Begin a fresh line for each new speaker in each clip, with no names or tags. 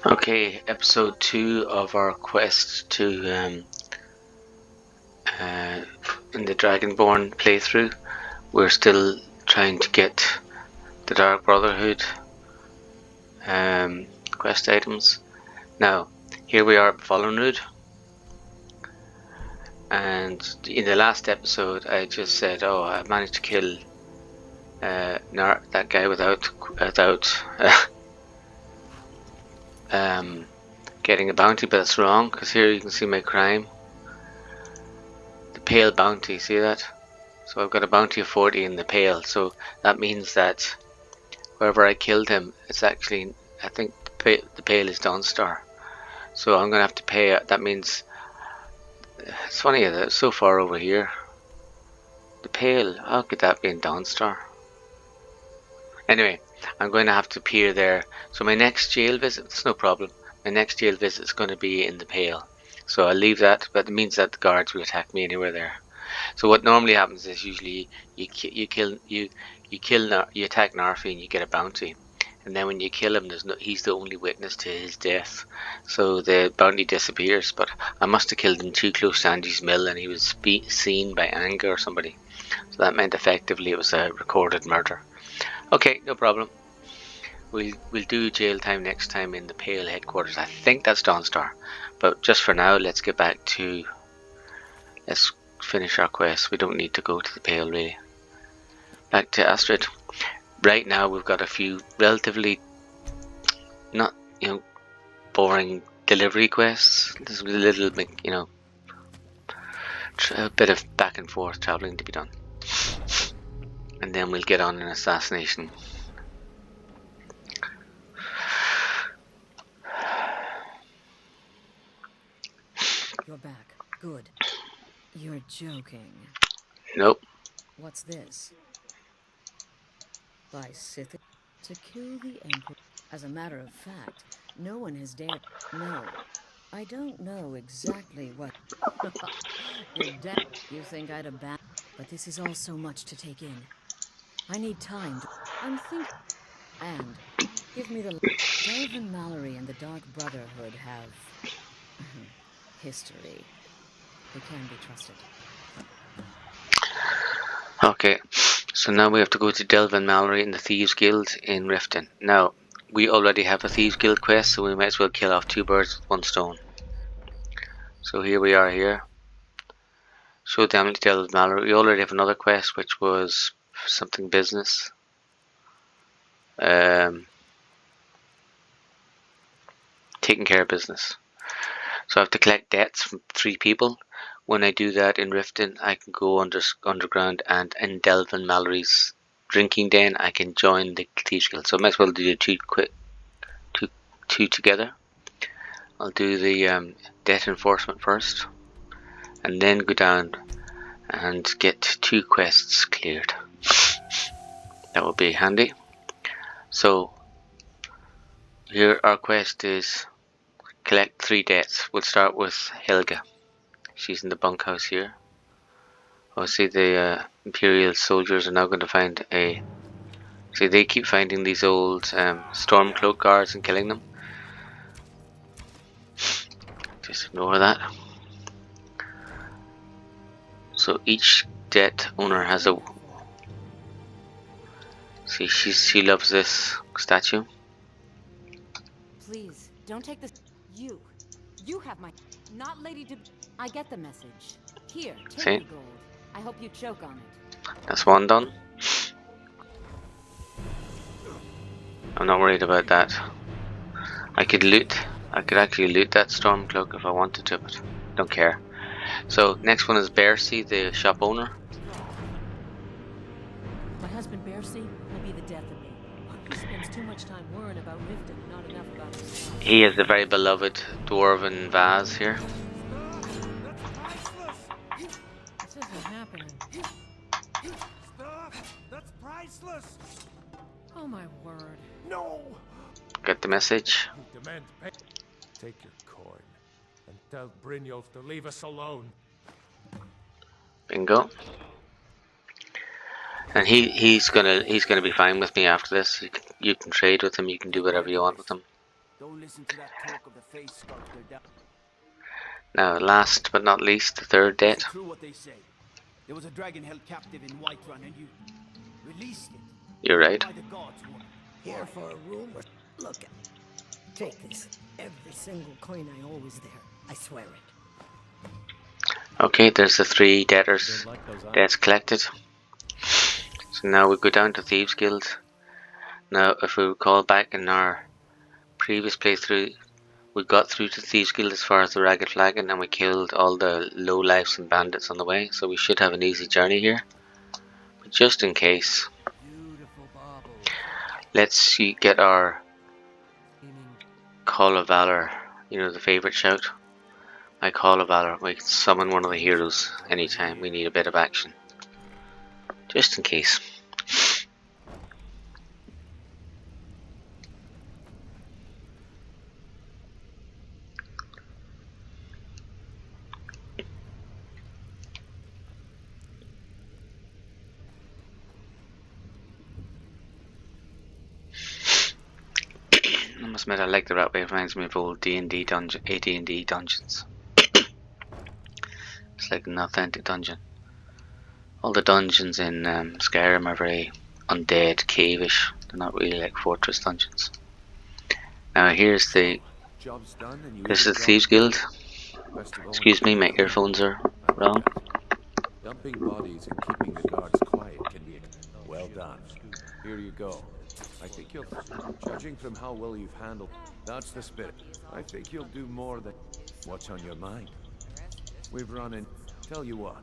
Okay, episode 2 of our quest to in the Dragonborn playthrough. We're still trying to get the Dark Brotherhood quest items. Now, here we are at Volunruud, and in the last episode I just said, oh, I managed to kill that guy without getting a bounty, but that's wrong, because here you can see my crime. The pale bounty, see that? So I've got a bounty of 40 in the pale, so that means that wherever I killed him, it's actually, I think the pale is Dawnstar. So I'm going to have to pay, that means, it's funny that it's so far over here. The pale, how could that be in Dawnstar? Anyway, I'm going to have to peer there. So my next jail visit, it's no problem. My next jail visit is going to be in the pale. So I'll leave that, but it means that the guards will attack me anywhere there. So what normally happens is usually you attack Narfi and you get a bounty, and then when you kill him, he's the only witness to his death, so the bounty disappears. But I must have killed him too close to Andy's mill, and he was seen by Anga or somebody, so that meant effectively it was a recorded murder. Okay, no problem. We'll do jail time next time in the Pale headquarters. I think that's Dawnstar, but just for now, let's get back to let's finish our quest. We don't need to go to the Pale really. Back to Astrid. Right now we've got a few relatively not boring delivery quests. There's a little bit a bit of back and forth traveling to be done, and then we'll get on an assassination.
You're back. Good. You're joking.
Nope.
What's this? By Sith to kill the Emperor. As a matter of fact, no one has dared. No, I don't know exactly what. You're dead. You think I'd abandon? But this is all so much to take in. I need time. I'm thinking. And give me the. Delvin Mallory and the Dark Brotherhood have history. They can be trusted.
Okay, so now we have to go to Delvin Mallory in the Thieves Guild in Riften. Now, we already have a Thieves Guild quest, so we might as well kill off two birds with one stone. So here we are here. Show damage to Delvin Mallory. We already have another quest, which was something business. Taking care of business. So I have to collect debts from 3 people. When I do that in Riften, I can go underground, and in Delvin Mallory's drinking den, I can join the Thieves Guild. So I might as well do two together. I'll do the debt enforcement first, and then go down and get 2 quests cleared. That will be handy. So here our quest is collect 3 debts. We'll start with Helga. She's in the bunkhouse here. Obviously the Imperial soldiers are now going to find a... See, they keep finding these old Stormcloak guards and killing them. Just ignore that. So each debt owner has a... See, she loves this statue.
Please, don't take this. You have my... Not Lady DB... I get the message. Here, take
See?
the gold. I hope you choke on it.
That's one done. I'm not worried about that. I could actually loot that Stormcloak if I wanted to, but don't care. So next one is Bercy, the shop owner.
My husband Bercy will be the death of me. He spends too much time worrying about Riften and not enough about himself.
He is the very beloved dwarven vase here.
This isn't happening.
Stop! That's priceless!
Oh my word.
No!
Get the message.
You demand pay. Take your coin and tell Brynjolf to leave us alone.
Bingo. And he's gonna be fine with me after this. You can trade with him. You can do whatever you want with him.
Don't listen to that talk of the face sculptor down.
Now, last but not least, the third
Is
debt.
it true what they say? There was a dragon held captive in Whiterun and you released it.
You're right.
By the gods, woman.
Here for a rumor. Look at. Take this. Every single coin I owe is there. I swear it.
Okay, there's the 3 debtors. Debts collected. So now we go down to Thieves Guild. Now, if we recall back in our previous playthrough, we got through to Thieves Guild as far as the Ragged Flagon, and we killed all the lowlifes and bandits on the way, so we should have an easy journey here. But just in case, let's get our Call of Valor, you know, the favourite shout. My Call of Valor, we can summon one of the heroes anytime we need a bit of action. Just in case. I must admit, I like the route way. It reminds me of old D&D dungeon, AD&D dungeons. It's like an authentic dungeon. All the dungeons in Skyrim are very undead, cave-ish. They're not really like fortress dungeons. Now here's the... This is the Thieves Guild. Excuse me, my earphones are wrong.
Dumping bodies and keeping the guards quiet can be well done. Here you go. I think you'll, judging from how well you've handled, that's the spirit. I think you'll do more than what's on your mind. We've run in. Tell you what,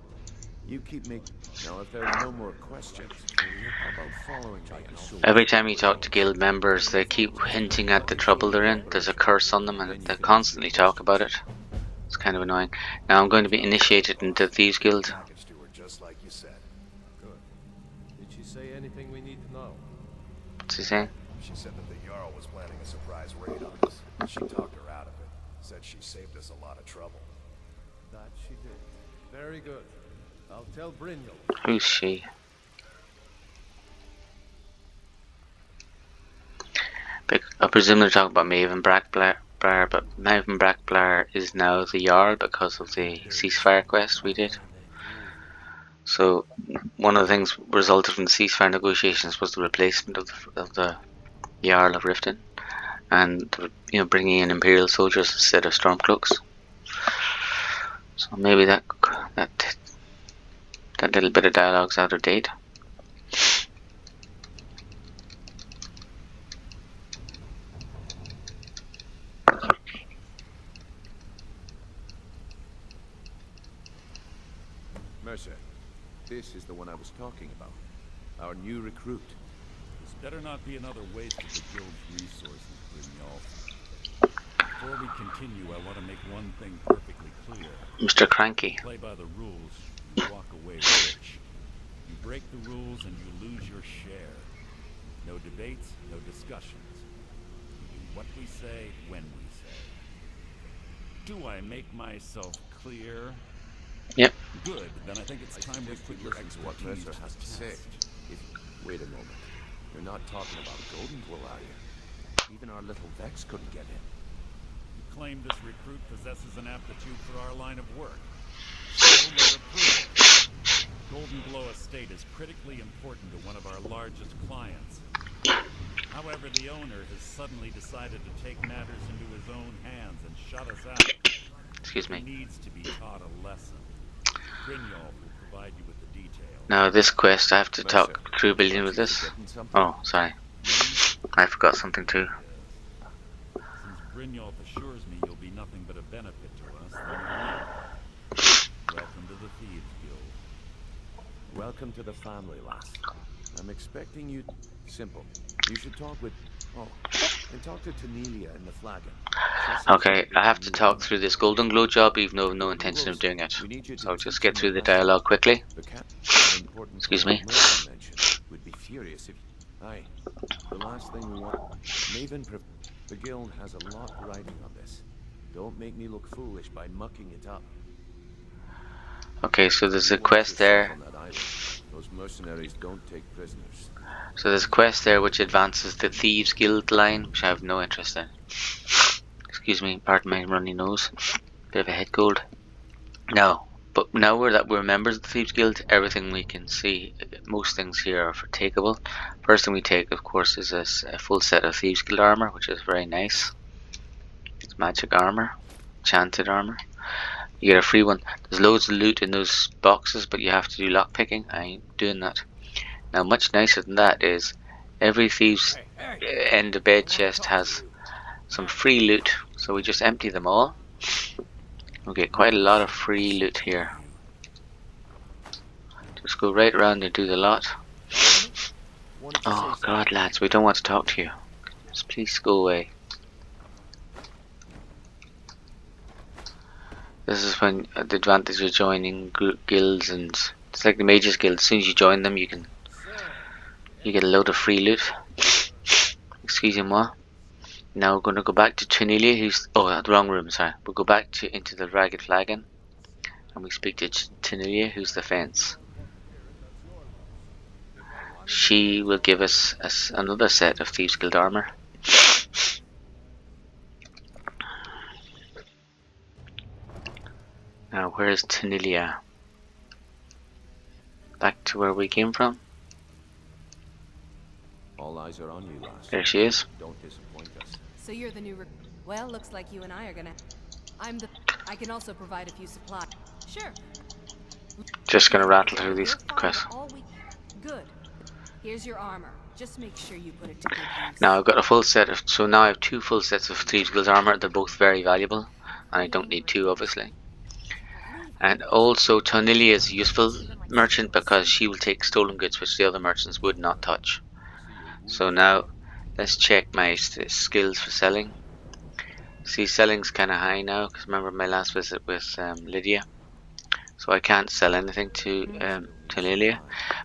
you keep making. Now, if there are no more questions, how about following me?
Every time you talk to guild members, they keep hinting at the trouble they're in. There's a curse on them, and they constantly talk about it. It's kind of annoying. Now I'm going to be initiated into the Thieves Guild.
Just like you said. Good. Did she say anything we need to know?
What's he saying?
She said that the Jarl was planning a surprise raid on us. She talked her out of it. Said she saved us a lot of trouble.
That she did. Very good. I'll tell Brynjolf.
Who's she? I presume they're talking about Maven Brackblar, but Maven Brackblar is now the Jarl because of the ceasefire quest we did. So one of the things resulted from the ceasefire negotiations was the replacement of the Jarl of Riften, and bringing in Imperial soldiers instead of Stormcloaks. So maybe that little bit of dialogue's out of date.
Mercer, this is the one I was talking about. Our new recruit.
This better not be another waste of the guild's resources, Brynjolf. Before we continue, I want to make one thing perfectly clear.
Mr. Cranky.
Play by the rules, you walk away rich. You break the rules and you lose your share. No debates, no discussions. We do what we say, when we say. Do I make myself clear?
Yep.
Good, then I think it's time we put your
What
expertise
Mercer has to say. Wait a moment. You're not talking about Goldenpool, are you? Even our little Vex couldn't get in.
You claim this recruit possesses an aptitude for our line of work. So let her prove it. Goldenblow Estate is critically important to one of our largest clients. However, the owner has suddenly decided to take matters into his own hands and shut us out.
Excuse me.
He needs to be taught a lesson. Brynjolf will provide you with the details.
Now this quest, I have to talk True Billion with this. Oh, sorry. I forgot something too.
Since Brynjolf assures me you'll be nothing but a benefit to us, then welcome to the Thieves Guild.
Welcome to the family, lass. I'm expecting you... Simple. You should talk with... Oh, and talk to Tanelia in the Flagon.
Okay, I have to talk through this Golden Glow job even though I have no intention of doing it. So I'll just get through the dialogue quickly. Excuse me.
Would be furious if... Aye. The last thing we want... Maven... The guild has a lot riding on this. Don't make me look foolish by mucking it up.
Okay, so there's a quest there.
On that island. Those mercenaries don't take prisoners.
So there's a quest there which advances the Thieves Guild line, which I have no interest in. Excuse me, pardon my runny nose. Bit of a head cold. Now, but now we're members of the Thieves Guild, everything we can see, most things here are for takeable. First thing we take, of course, is a full set of Thieves Guild armor, which is very nice. It's magic armor, enchanted armor. You get a free one. There's loads of loot in those boxes, but you have to do lock picking. I ain't doing that. Now, much nicer than that is every Thieves end of bed chest has some free loot, so we just empty them all. We'll get quite a lot of free loot here. Just go right around and do the lot. Oh god, lads, we don't want to talk to you. Just please go away. This is when the advantage of joining guilds, and it's like the Mages Guild. As soon as you join them, you get a load of free loot. Excusez-moi. Now we're going to go back to Tonilia, who's the wrong room. Sorry. We'll go back into the Ragged Flagon, and we speak to Tonilia, who's the fence. She will give us another set of Thieves Guild armor. Now, where is Tonilia? Back to where we came from.
All eyes are on you, lass.
There she is.
Don't disappoint us.
So you're the new well, looks like you and I are gonna... I can also provide a few supplies. Sure.
Just gonna rattle through these quests.
Good. Here's your armor. Just make sure you put it to good use.
Now I've got a full set of... So now I have 2 full sets of Thieves Guild armor. They're both very valuable. And I don't need 2, obviously. And also Tonilia is a useful merchant because she will take stolen goods which the other merchants would not touch. So now let's check my skills for selling. See, selling's kind of high now because remember my last visit with Lydia. So I can't sell anything to Tonilia.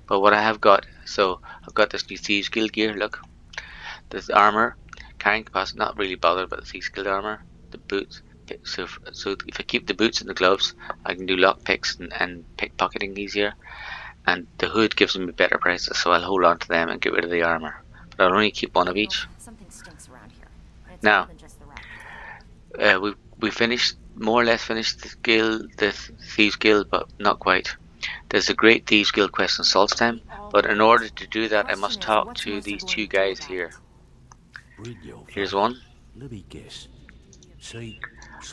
But what I have got, so I've got this new Thieves Guild gear. Look, this armor, carrying capacity, not really bothered about the Thieves Guild armor. The boots. So if I keep the boots and the gloves, I can do lock picks and pickpocketing easier. And the hood gives me better prices, so I'll hold on to them and get rid of the armor. But I'll only keep one of each.
Something stinks around here. It's
now,
more than just the rat.
we finished, more or less finished the Thieves Guild, but not quite. There's a great Thieves Guild quest in Saltstein, but in order to do that, I must talk to these 2 guys here. Here's one.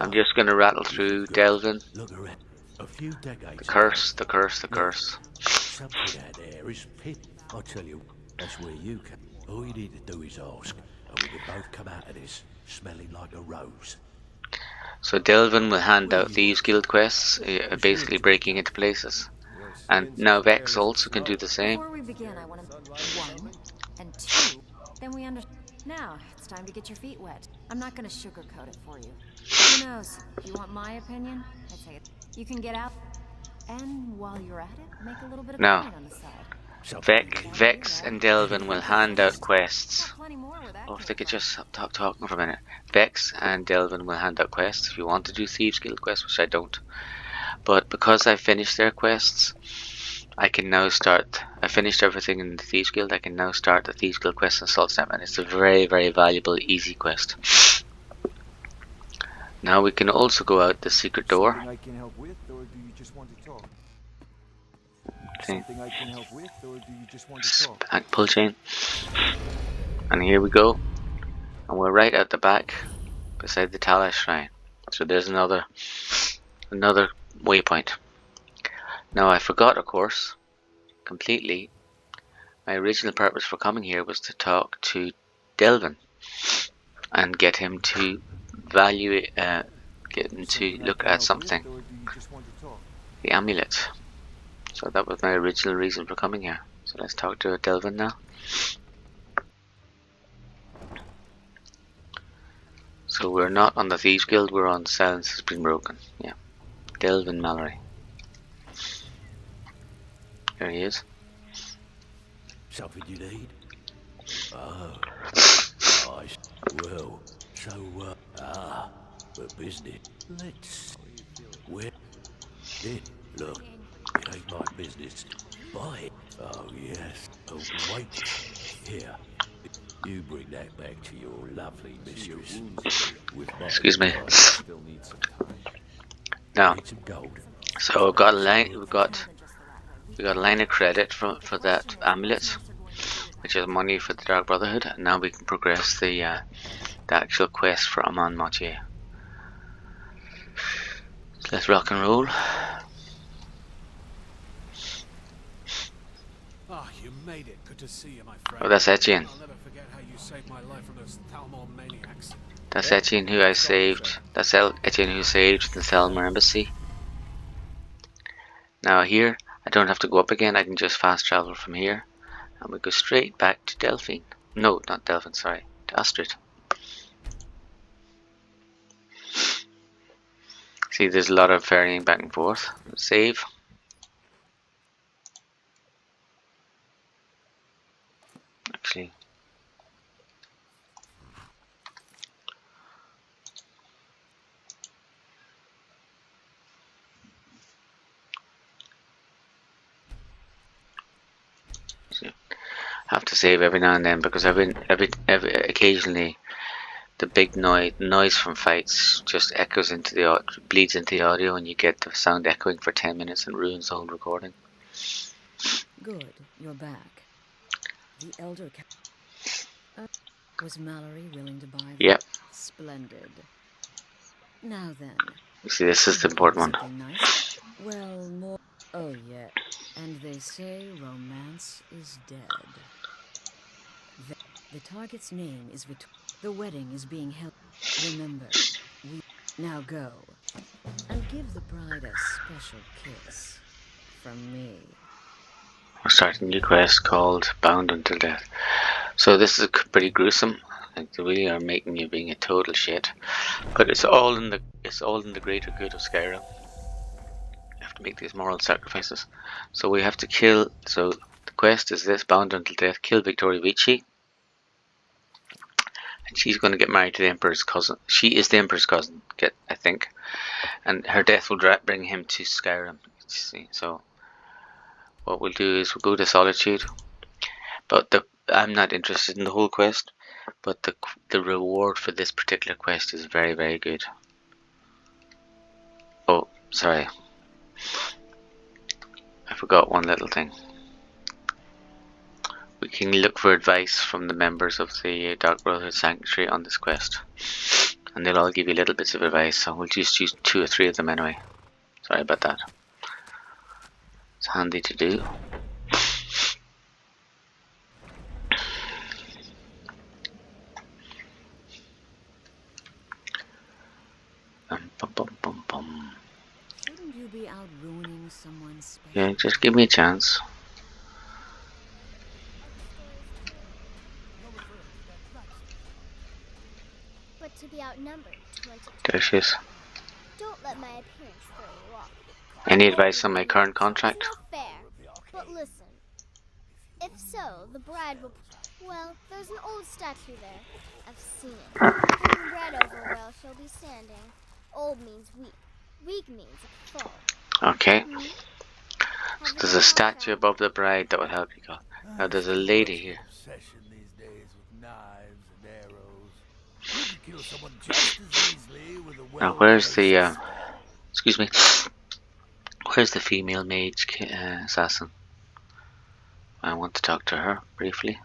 I'm just going to rattle through Delvin. The curse, the curse, the curse.
Something out there is pit. I tell you, that's where you can. All you need to do is ask, and we can both come out of this smelling like a rose.
So Delvin will hand out Thieves Guild quests, basically breaking into places. And now Vex also can do the same.
Before we begin, I want to 1 and 2. Then we understand. Now it's time to get your feet wet. I'm not going to sugarcoat it for you. Who knows? If you want my opinion, I'd say it. You can get out, and while you're at it, make a little bit of money on the side.
Vex and Delvin will hand out quests. Oh, if they could just stop talking for a minute. Vex and Delvin will hand out quests if you want to do Thieves Guild quests, which I don't. But because I finished their quests, I can now start. I finished everything in the Thieves Guild. I can now start the Thieves Guild quest in Saltstein, and it's a very, very valuable, easy quest. Now we can also go out the secret door.
Something I can help with, or do you just want to talk?
Okay.
Something I can help with, or do you just want to talk?
Back pull chain. And here we go. And we're right at the back, beside the Talas Shrine. So there's another waypoint. Now I forgot, of course, completely. My original purpose for coming here was to talk to Delvin and get him to get him to look at something. The amulet. So that was my original reason for coming here. So let's talk to Delvin now. So we're not on the Thieves Guild, we're on Silence Has Been Broken. Yeah. Delvin Mallory. There he is.
Something you need? Oh, nice. Well, so, for business. Let's... Where? Then, Look, it ain't my business. Buy it. Oh, yes. Oh, wait. Here. You bring that back to your lovely mistress. With my
Excuse me.
Still need some time.
Now,
Need some gold.
so we've got a line. We got a line of credit for that amulet, which is money for the Dark Brotherhood. And now we can progress the actual quest for Amon Matier. So let's rock and roll.
Ah, you made it. Good to see you, my friend.
Oh, that's Etienne.
I'll never forget how you saved my life from those Thalmor maniacs.
That's Etienne who I saved. That's Etienne who saved the Thalmor embassy. Now here, I don't have to go up again. I can just fast travel from here, and we go straight back to Delphine. No, not Delphine. Sorry, to Astrid. See, there's a lot of ferrying back and forth. Save. Actually, I have to save every now and then because every occasionally the big noise from fights just echoes into the bleeds into the audio, and you get the sound echoing for 10 minutes and ruins the whole recording.
Good, you're back. The elder was Mallory willing to buy them?
Yep.
Splendid. Now then.
You see, this is the important one.
Nice? Well, more. Oh yeah. And they say romance is dead. The target's name is the wedding is being held. Remember, we now go and give the bride a special kiss from me.
We're starting a new quest called Bound Until Death. So this is pretty gruesome. Like, they really are making you being a total shit. But it's all in the greater good of Skyrim. You have to make these moral sacrifices. So we have to kill. So the quest is this: Bound Until Death. Kill Victoria Vici. And she's going to get married to the Emperor's cousin. She is the Emperor's cousin, I think. And her death will bring him to Skyrim. See, so what we'll do is we'll go to Solitude. But I'm not interested in the whole quest. But the reward for this particular quest is very, very good. Oh, sorry. I forgot one little thing. We can look for advice from the members of the Dark Brotherhood Sanctuary on this quest. And they'll all give you little bits of advice, so we'll just use 2 or 3 of them anyway. Sorry about that. It's handy to do.
Shouldn't you be out ruining someone's space?
Yeah, just give me a chance.
But to be outnumbered 20.
There she is.
Don't let my appearance throw you off.
Any advice on my current contract?
It's not fair. But listen. If so, the bride will. Well, there's an old statue there. I've seen it. In red over well she'll be standing. Old means weak. Weak means full.
Okay. So there's a statue above the bride that would help you, God. Now there's a lady here.
These days with knives and arrows. You can kill someone just as easily with a
Now where's the excuse me, where's the female mage assassin? I want to talk to her briefly.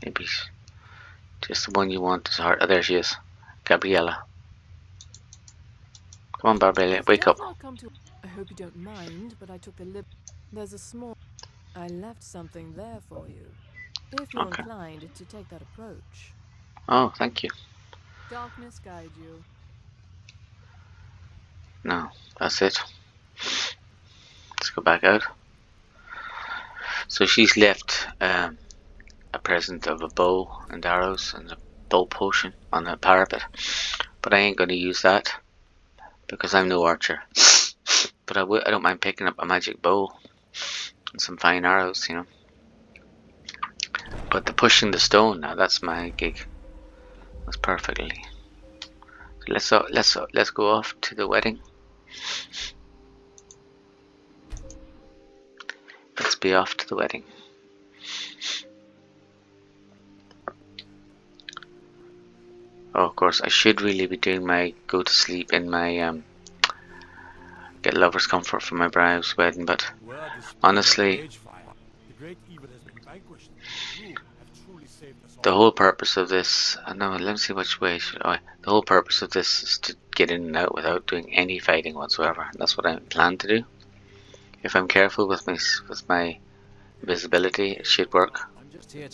Maybe just the one you want is her. Oh, there she is, Gabriella. Come on, Gabriella, wake up.
I hope you don't mind, but I took the lip. There's a small. I left something there for you, if you're inclined to take that approach.
Oh, thank you.
Darkness guide you.
No, that's it. Let's go back out. So she's left a present of a bow and arrows and a bow potion on the parapet, but I ain't going to use that because I'm no archer. But I don't mind picking up a magic bow and some fine arrows, you know. But the pushing the stone, now that's my gig. That's perfectly. So let's go off to the wedding. Let's be off to the wedding. Oh, of course, I should really be doing my go to sleep in my get lover's comfort for my bride's wedding, but honestly, the whole purpose of this, no, let me see which way. The whole purpose of this is to get in and out without doing any fighting whatsoever. And that's what I plan to do. If I'm careful with my visibility, it should work. See,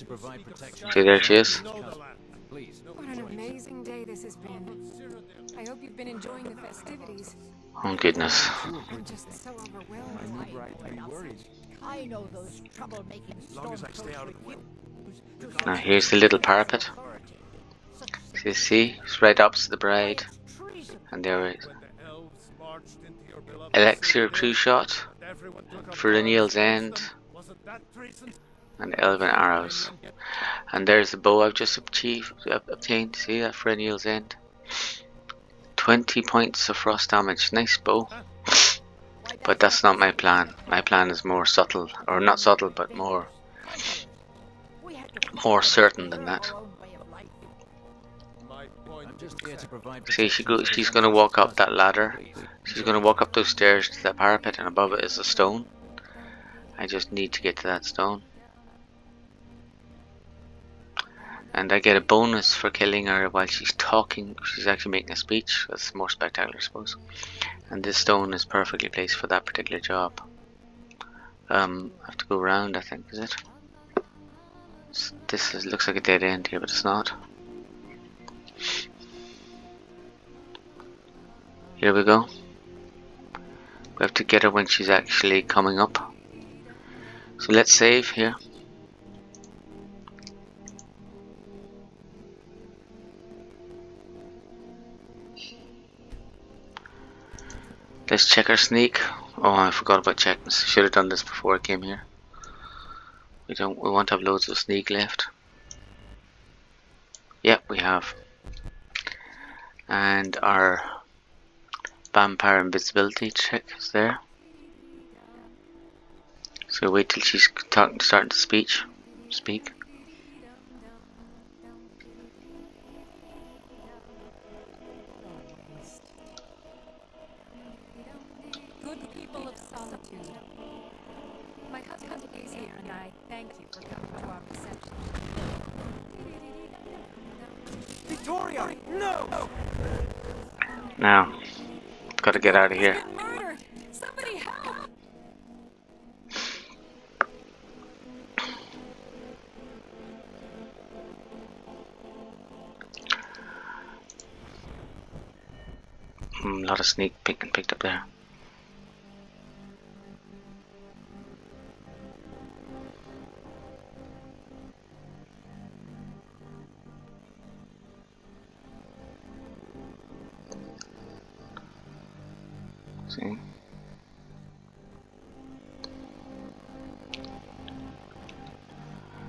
there she is.
What an amazing day this has been. I hope you've been enjoying the festivities.
Oh goodness.
I'm just so overwhelmed.
I know those troublemaking
as long as I stay out of the way.
Now here's the little parapet. See, it's right opposite the bride. And there is Elixir of True Shot, Ferenial's End, and Elven Arrows. And there's the bow I've just obtained. See that, Ferenial's End? 20 points of frost damage. Nice bow. But that's not my plan. My plan is more subtle, or not subtle, but more certain than that. See, she's going to walk up that ladder. She's going to walk up those stairs to that parapet, and above it is a stone. I just need to get to that stone. And I get a bonus for killing her while she's talking. She's actually making a speech. That's more spectacular, I suppose. And this stone is perfectly placed for that particular job. I have to go around, I think, is it? This looks like a dead end here, but it's not. Here we go. We have to get her when she's actually coming up. So let's save here. Let's check our sneak. Oh, I forgot about checking. Should have done this before I came here. We won't have loads of sneak left. Yep, we have. And our vampire invisibility check is there. So wait till she's starting to speak.
Good people of solitude. My husband is here, and I thank you for coming to our reception.
Victoria, no!
Now, gotta get out of here.
Murdered! Somebody help!
A lot of sneak picked up there. See?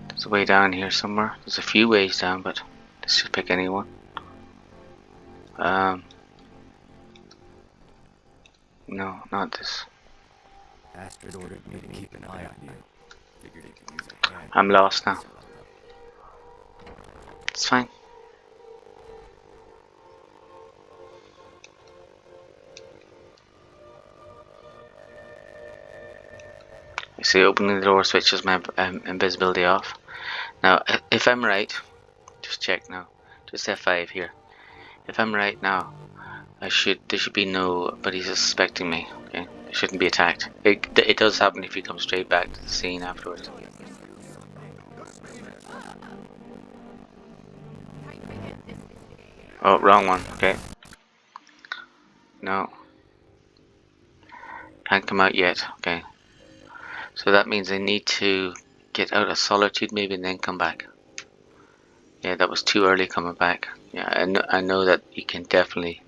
There's a way down here somewhere. There's a few ways down, but let's just pick any one. No, not this.
Astrid ordered me to keep an eye on you. Figured he could use a hand.
I'm lost now. It's fine. I see opening the door switches my invisibility off. Now, if I'm right, just check now. Just F5 here. If I'm right now, there should be nobody suspecting me. Okay, I shouldn't be attacked. It does happen if you come straight back to the scene afterwards. Oh, wrong one. Okay. No. Can't come out yet. Okay. So that means I need to get out of solitude maybe and then come back. Yeah, that was too early coming back. Yeah, I know that you can definitely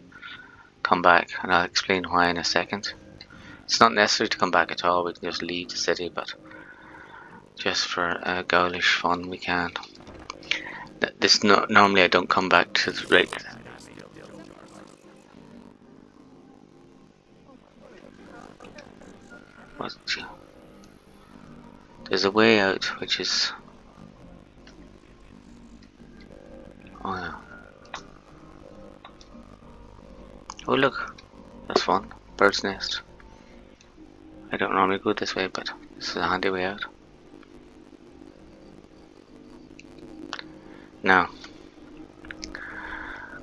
come back, and I'll explain why in a second. It's not necessary to come back at all. We can just leave the city, but just for ghoulish fun we can. Normally I don't come back to the right. What's there's a way out, which is... Oh yeah. Oh look, that's fun. Bird's nest. I don't normally go this way, but this is a handy way out. Now,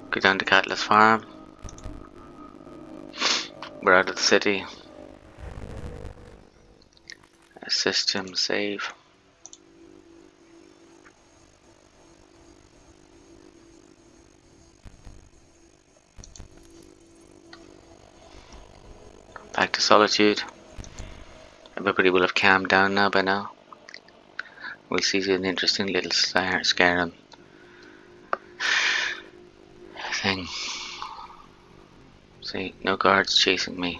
go down to Catalyst Farm. We're out of the city. System save. Back to Solitude. Everybody will have calmed down now by now. We'll see an interesting little Skyrim thing. See, no guards chasing me.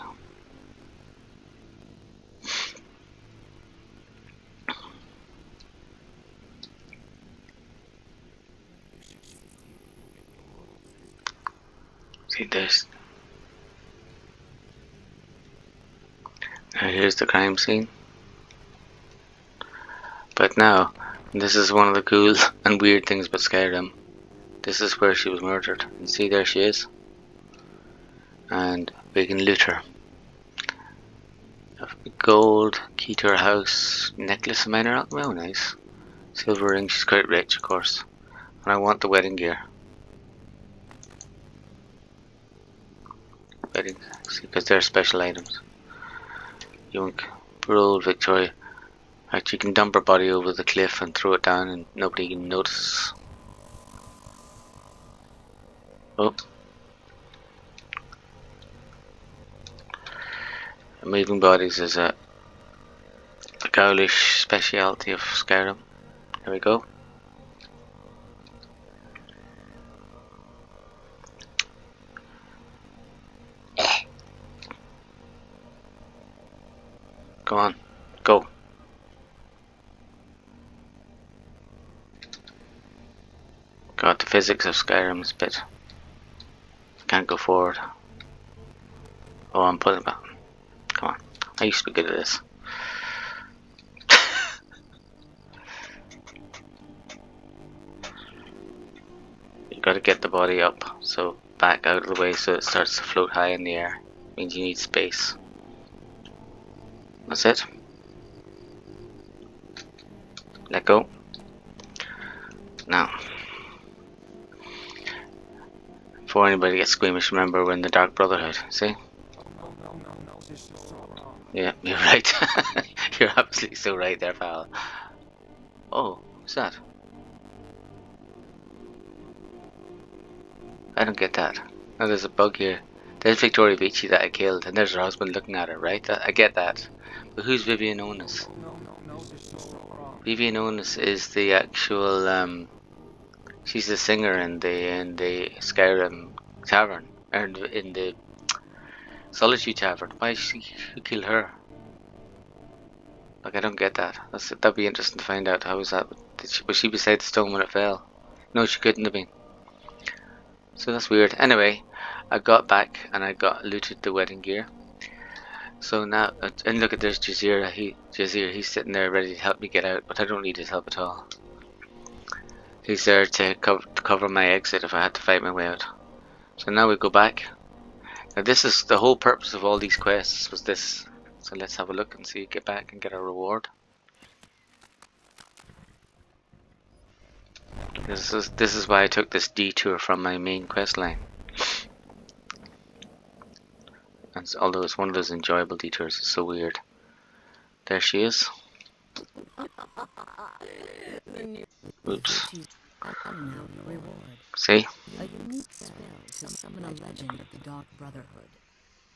See this. Now here's the crime scene. But now, this is one of the cool and weird things about Skyrim. This is where she was murdered. And see, there she is. And we can loot her. Gold, key to her house, necklace of Miraak. Oh, nice. Silver ring, she's quite rich, of course. And I want the wedding gear. Because they're special items. Yoink, poor old Victoria. Actually, you can dump her body over the cliff and throw it down and nobody can notice. Oh. Moving bodies is a Gaulish speciality of Skyrim. There we go. Go on, go. God, the physics of Skyrim is a bit... Can't go forward. Oh, I'm putting it back. Come on, I used to be good at this. You gotta get the body up, so back out of the way so it starts to float high in the air. Means you need space. That's it. Let go. Now, before anybody gets squeamish, remember we're in the Dark Brotherhood. See? Yeah, you're right. You're absolutely so right there, pal. Oh, what's that? I don't get that. Oh, there's a bug here. There's Victoria Beachy that I killed, and there's her husband looking at her, right? I get that. But who's Vivian Onus? Vivian Onus is the actual, she's the singer in the Skyrim tavern, or in the Solitude tavern. Why did who killed her? Like, I don't get that. That'd be interesting to find out. How was that? Was she beside the stone when it fell? No, she couldn't have been. So that's weird. Anyway, I got back and I looted the wedding gear. So now, and look at there's Jazeera. He's sitting there ready to help me get out, but I don't need his help at all. He's there to cover my exit if I had to fight my way out. So now we go back. Now this is the whole purpose of all these quests, was this. So let's have a look and see, get back and get our reward. This is why I took this detour from my main quest line. And although it's one of those enjoyable detours, it's so weird. There she is. Oops. See?
A unique spell to summon a legend of the Dark Brotherhood.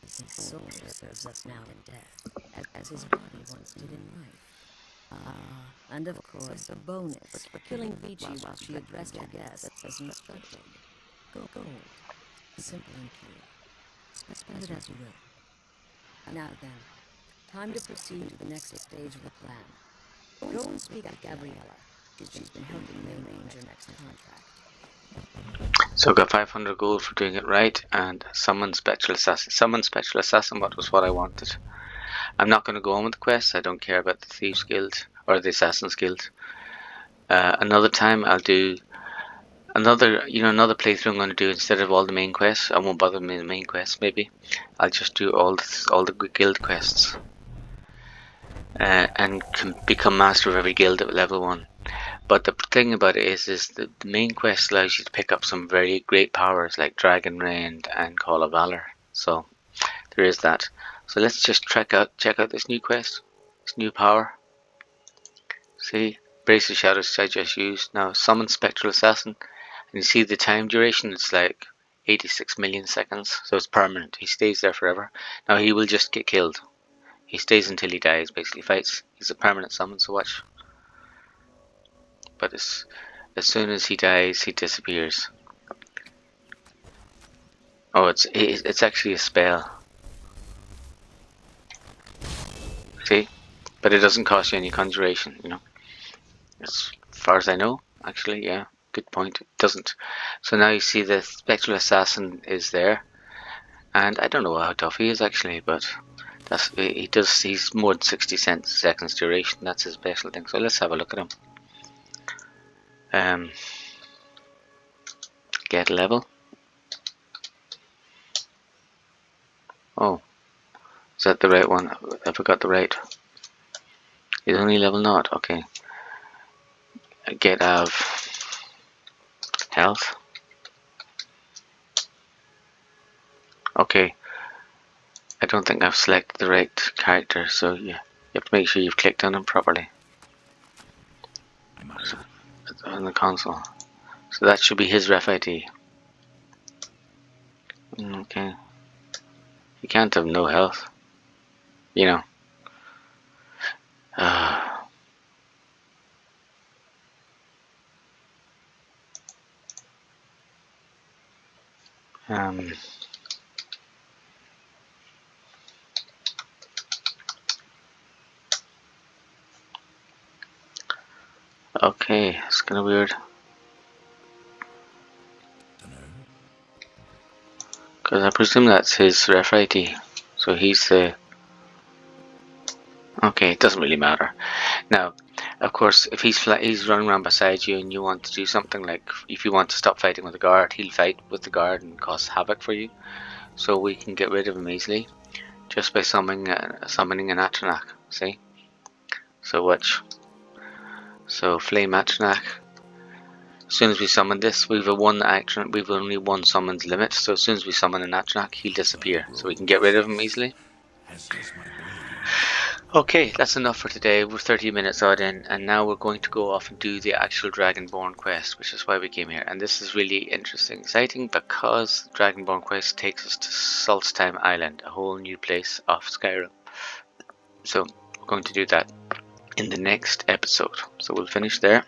His soul serves us now in death, as his body once did in life. And of course, a bonus for killing Vici while she addressed her guests as instructed. Gold. Simple and clear. Spend it as you will. Now then, time to proceed to the next stage of the plan. Go and speak with Gabriella. She's been helping me arrange your next contract.
So I got 500 gold for doing it right, and summon Spectral Assassin. Summon Spectral Assassin, what was what I wanted. I'm not going to go on with the quest. I don't care about the Thieves Guild or the Assassin's Guild. Another time I'll do another playthrough. I'm going to do, instead of all the main quests, I won't bother with the main quests. Maybe I'll just do all the guild quests, and can become master of every guild at level 1. But the thing about it is the main quest allows you to pick up some very great powers like Dragon Ray and Call of Valor. So there is that. So let's just check out this new quest, this new power. See, Brace of Shadows I just used. Now summon Spectral Assassin, and you see the time duration. It's like 86 million seconds, so it's permanent. He stays there forever. Now he will just get killed. He stays until he dies. Basically fights. He's a permanent summon. So watch. But as soon as he dies, he disappears. Oh, it's actually a spell. See, but it doesn't cost you any conjuration, you know. As far as I know, actually, yeah, good point. It doesn't. So now you see the Spectral Assassin is there, and I don't know how tough he is actually, but he's more than 60 seconds duration. That's his special thing. So let's have a look at him. Get level. Oh, is that the right one? I forgot the right. It's only level 0. Okay. Get of health. Okay. I don't think I've selected the right character, so you have to make sure you've clicked on him properly. So, on the console. So that should be his ref ID. Okay. You can't have no health. You know. Okay, it's kind of weird. Because I presume that's his ref ID. So he's the... Okay, it doesn't really matter. Now, of course, if he's running around beside you and you want to do something like, if you want to stop fighting with the guard, he'll fight with the guard and cause havoc for you. So we can get rid of him easily just by summoning an Atronach. See? So watch. So Flame Atronach. As soon as we summon this, we've only one summons limit. So as soon as we summon an Atronach, he'll disappear. So we can get rid of him easily. Okay, that's enough for today. We're 30 minutes out in, and now we're going to go off and do the actual Dragonborn quest, which is why we came here. And this is really interesting, exciting, because the Dragonborn quest takes us to Solstheim Island, a whole new place off Skyrim. So we're going to do that in the next episode. So we'll finish there.